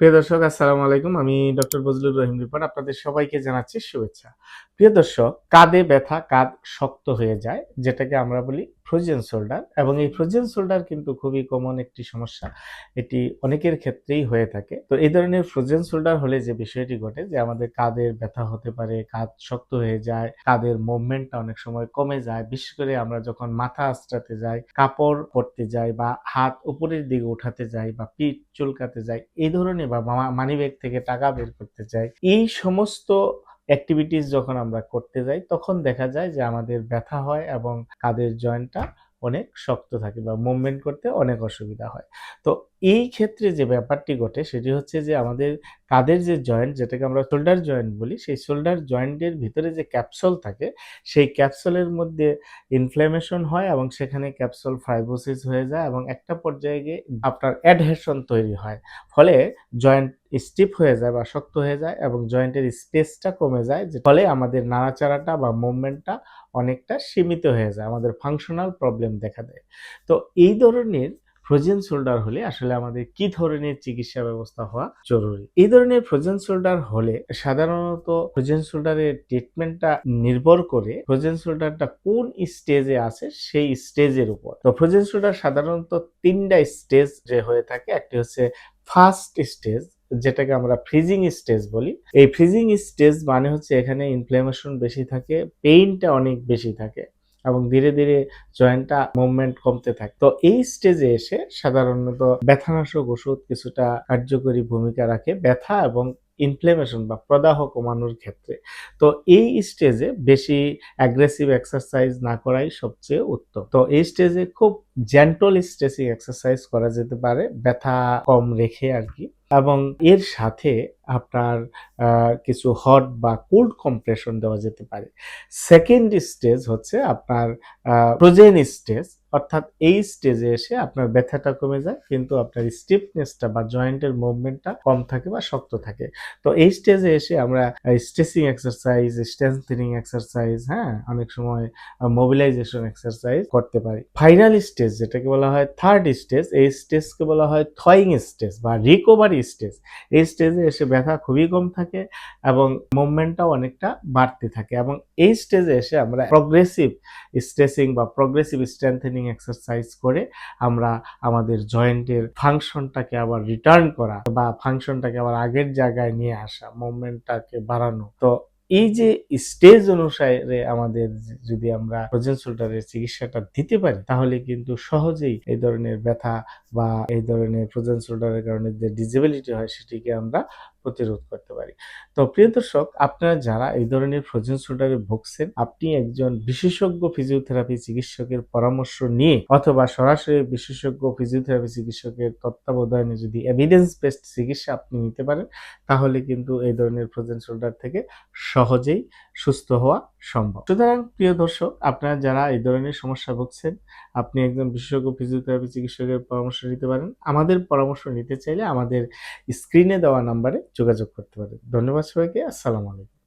প্রিয় দর্শক আসসালামু আলাইকুম। আমি ডক্টর বজলুর রহিম রিপন আপনাদের সবাইকে জানাচ্ছি শুভেচ্ছা। প্রিয় দর্শক, কাঁধে ব্যথা, কাঁধ শক্ত হয়ে যায় যেটাকে আমরা বলি ফ্রোজেন শোল্ডার এবং এই ফ্রোজেন শোল্ডার কিন্তু খুবই কমন একটি সমস্যা। এটি অনেকের ক্ষেত্রেই হয়ে থাকে। তো এই ধরনের ফ্রোজেন শোল্ডার হলে যে বিষয়টি ঘটে যে আমাদের কাঁধের ব্যথা হতে পারে, কাঁধ শক্ত হয়ে যায়, কাঁধের মুভমেন্টটা অনেক সময় কমে যায়। বিশেষ করে আমরা যখন মাথা আঁচড়াতে যাই, কাপড় পরতে যাই বা হাত উপরের দিকে উঠাতে যাই বা পিঠ চুলকাতে যাই, এই ধরনের বা মানিব্যাগ থেকে টাকা বের করতে যাই, এই সমস্ত অ্যাক্টিভিটিস যখন আমরা করতে যাই তখন দেখা যায় যে আমাদের ব্যথা হয় এবং কাঁধের জয়েন্টটা অনেক শক্ত থাকে বা মুভমেন্ট করতে অনেক অসুবিধা হয়। তো এই ক্ষেত্রে যে ব্যাপারটি ঘটে সেটি হচ্ছে যে আমাদের কাঁধের যে জয়েন্ট যেটাকে আমরা শোল্ডার জয়েন্ট বলি, সেই শোল্ডার জয়েন্টের ভিতরে যে ক্যাপসুল থাকে সেই ক্যাপসুলের মধ্যে ইনফ্ল্যামেশন হয় এবং সেখানে ক্যাপসুল ফাইব্রোসিস হয়ে যায় এবং একটা পর্যায়ে গিয়ে আপনার অ্যাডহেশন তৈরি হয়। ফলে জয়েন্ট স্টিফ হয়ে যায় বা শক্ত হয়ে যায় এবং জয়েন্টের স্পেসটা কমে যায়, যে ফলে আমাদের নাড়াচাড়াটা বা মুভমেন্টটা অনেকটা সীমিত হয়ে যায়। আমাদের ফাংশনাল প্রবলেম দেখা দেয়। তো এই ধরনের ফ্রোজেন শোল্ডার হলে আসলে আমাদের কি ধরনের চিকিৎসা ব্যবস্থা হওয়া জরুরি? এই ধরনের ফ্রোজেন শোল্ডার হলে সাধারণত ফ্রোজেন শোল্ডারের ট্রিটমেন্টটা নির্ভর করে ফ্রোজেন শোল্ডারটা কোন স্টেজে আছে সেই স্টেজের উপর। তো ফ্রোজেন শোল্ডার সাধারণত ৩ টা স্টেজ যে হয়ে থাকে। একটি হচ্ছে ফার্স্ট স্টেজ, যেটাকে আমরা ফ্রিজিং স্টেজ বলি। এই ফ্রিজিং স্টেজ মানে হচ্ছে এখানে ইনফ্ল্যামেশন বেশি থাকে, পেইনটা অনেক বেশি থাকে এবং ধীরে ধীরে জয়েন্টটা মুভমেন্ট কমতে থাকে। তো এই স্টেজে এসে সাধারণত ব্যথানাশক ওষুধ কিছুটা কার্যকরী ভূমিকা রাখে ব্যথা এবং ইনফ্ল্যামেশন বা প্রদাহ কমানোর ক্ষেত্রে। তো এই স্টেজে বেশি অ্যাগ্রেসিভ এক্সারসাইজ না করাই সবচেয়ে উত্তম। তো এই স্টেজে খুব জেন্টল স্ট্রেচিং এক্সারসাইজ করা যেতে পারে ব্যথা কম রেখে আরকি। এবং এর সাথে আপনার কিছু হট বা কোল্ড কম্প্রেশন দেওয়া যেতে পারে। সেকেন্ড স্টেজ হচ্ছে আপনার ফ্রোজেন স্টেজ, অর্থাৎ এই স্টেজে এসে আপনার ব্যথাটা কমে যায় কিন্তু আপনার স্টিফনেসটা বা জয়েন্টের মুভমেন্টটা কম থাকে বা শক্ত থাকে। তো এই স্টেজে এসে আমরা স্ট্রেচিং এক্সারসাইজ, স্ট্রেংথেনিং এক্সারসাইজ, হ্যাঁ? অনেক সময় মোবিলাইজেশন এক্সারসাইজ করতে পারি। ফাইনাল স্টেজ যেটাকে বলা হয় থার্ড স্টেজ, এই স্টেজকে বলা হয় থয়িং স্টেজ বা রিকভারি স্টেজ। এই স্টেজে এসে ব্যথা খুবই কম থাকে এবং মুভমেন্টটাও অনেকটা বাড়তে থাকে এবং এই স্টেজে এসে আমরা প্রগ্রেসিভ স্ট্রেচিং বা প্রগ্রেসিভ স্ট্রেংথেনিং এক্সারসাইজ করে আমরা আমাদের জয়েন্টের ফাংশনটাকে আবার রিটার্ন করা বা ফাংশনটাকে আবার আগের জায়গায় নিয়ে আসা, মুভমেন্টটাকে বাড়ানো। তো এই যে স্টেজ অনুসারে আমাদের যদি আমরা ফ্রোজেন শোল্ডারের চিকিৎসাটা দিতে পারি তাহলে কিন্তু সহজেই এই ধরনের ব্যথা বা এই ধরনের ফ্রোজেন শোল্ডারের কারণে যে ডিসেবিলিটি হয় সেটিকে আমরা প্রতিরোধ করতে পারি। তো প্রিয় দর্শক, আপনারা যারা এই ধরনের ফ্রোজেন শোল্ডারে ভুগছেন, আপনি একজন বিশেষজ্ঞ ফিজিওথেরাপি চিকিৎসকের পরামর্শ নিয়ে অথবা সরাসরি বিশেষজ্ঞ ফিজিওথেরাপি চিকিৎসকের তত্ত্বাবধানে যদি এভিডেন্স বেসড চিকিৎসা আপনি নিতে পারেন তাহলে কিন্তু এই ধরনের ফ্রোজেন শোল্ডার থেকে সহজেই সুস্থ হওয়া সম্ভব। সুতরাং প্রিয় দর্শক, আপনারা যারা এই ধরনের সমস্যা ভুগছেন, আপনি একজন বিশেষজ্ঞ ফিজিওথেরাপি চিকিৎসকের পরামর্শ নিতে পারেন। আমাদের পরামর্শ নিতে চাইলে আমাদের স্ক্রিনে দেওয়া নাম্বারে যোগাযোগ করতে পারেন। ধন্যবাদ সবাইকে। আসসালামু আলাইকুম।